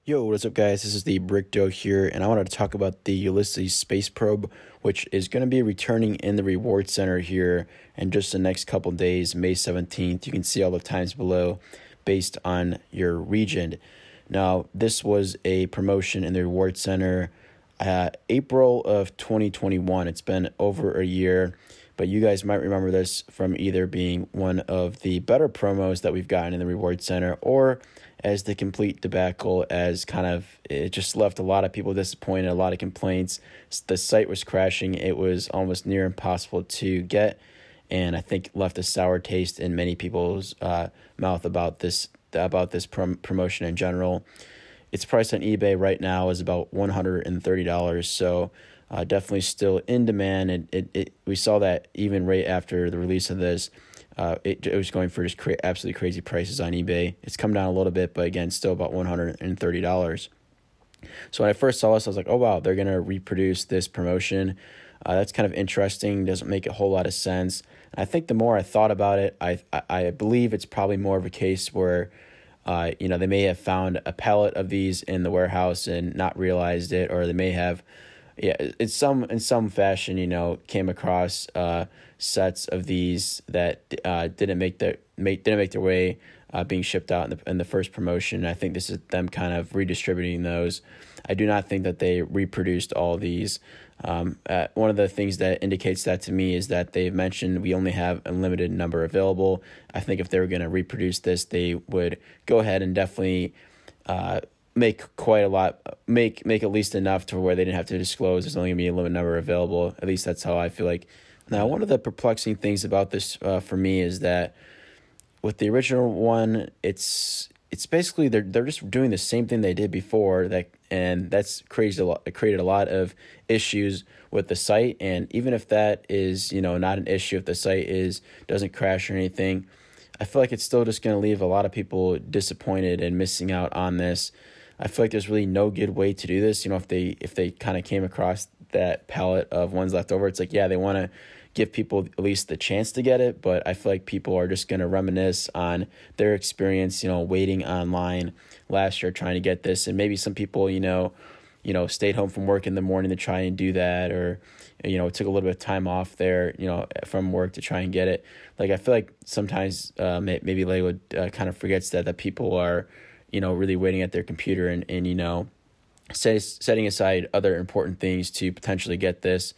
Yo, what's up guys? This is the Brick Doe here, and I wanted to talk about the Ulysses Space Probe, which is going to be returning in the reward center here in just the next couple days, May 17th. You can see all the times below based on your region. Now, this was a promotion in the reward center April of 2021. It's been over a year, but you guys might remember this from either being one of the better promos that we've gotten in the reward center or as the complete debacle, as kind of it just left a lot of people disappointed, a lot of complaints. The site was crashing. It was almost near impossible to get, and I think left a sour taste in many people's mouth about this promotion in general. Its price on eBay right now is about $130, so definitely still in demand. And we saw that even right after the release of this. It was going for just absolutely crazy prices on eBay. It's come down a little bit, but again, still about $130. So when I first saw this, I was like, oh, wow, they're going to reproduce this promotion. That's kind of interesting. Doesn't make a whole lot of sense. I think the more I thought about it, I believe it's probably more of a case where, they may have found a pallet of these in the warehouse and not realized it, or they may have, in some fashion, came across sets of these that didn't make their way being shipped out in the first promotion. I think this is them kind of redistributing those. I do not think that they reproduced all these. One of the things that indicates that to me is that they've mentioned we only have a limited number available. I think if they were going to reproduce this, they would go ahead and definitely make quite a lot, make at least enough to where they didn't have to disclose there's only going to be a limited number available. At least that's how I feel like. Now, one of the perplexing things about this for me is that with the original one, it's basically they're just doing the same thing they did before, and that's created a lot of issues with the site. And even if that is not an issue, if the site doesn't crash or anything, I feel like it's still just going to leave a lot of people disappointed and missing out on this. I feel like there's really no good way to do this. If they kind of came across that pallet of ones left over, it's like, yeah, they want to give people at least the chance to get it, but I feel like people are just going to reminisce on their experience, waiting online last year trying to get this. And maybe some people, stayed home from work in the morning to try and do that, or, took a little bit of time off there, from work to try and get it. Like, I feel like sometimes maybe Lego kind of forgets that people are, really waiting at their computer and setting aside other important things to potentially get this.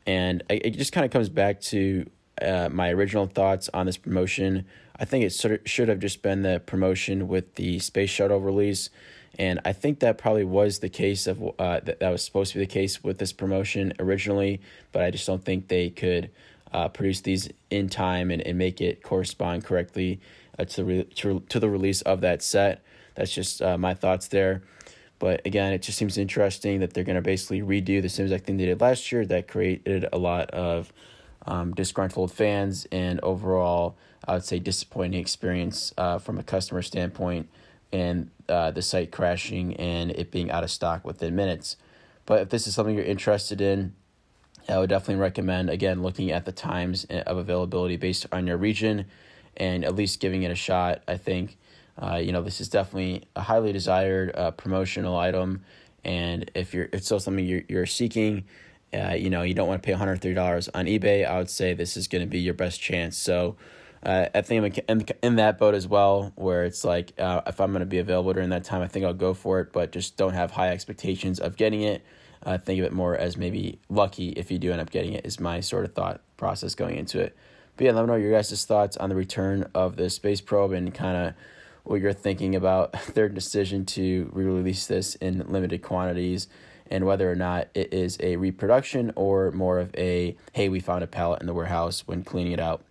And it just kind of comes back to my original thoughts on this promotion. I think it sort of should have just been the promotion with the space shuttle release. And I think that probably was the case of that was supposed to be the case with this promotion originally. But I just don't think they could produce these in time and make it correspond correctly to the release of that set. That's just my thoughts there. But again, it just seems interesting that they're going to basically redo the same exact thing they did last year that created a lot of disgruntled fans and overall, I would say, disappointing experience from a customer standpoint, and the site crashing and it being out of stock within minutes. But if this is something you're interested in, I would definitely recommend, again, looking at the times of availability based on your region and at least giving it a shot. I think this is definitely a highly desired promotional item, and if it's still something you're seeking, you don't want to pay $130 on eBay, I would say this is going to be your best chance. So I think I'm in that boat as well, where it's like if I'm going to be available during that time, I think I'll go for it, but just don't have high expectations of getting it. Think of it more as maybe lucky if you do end up getting it, is my sort of thought process going into it. But yeah, let me know your guys' thoughts on the return of the Space Probe and kind of what you're thinking about their decision to re-release this in limited quantities, and whether or not it is a reproduction or more of a, hey, we found a pallet in the warehouse when cleaning it out.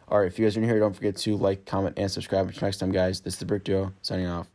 All right, if you guys are new here, don't forget to like, comment, and subscribe. Until next time, guys, this is the Brick Duo signing off.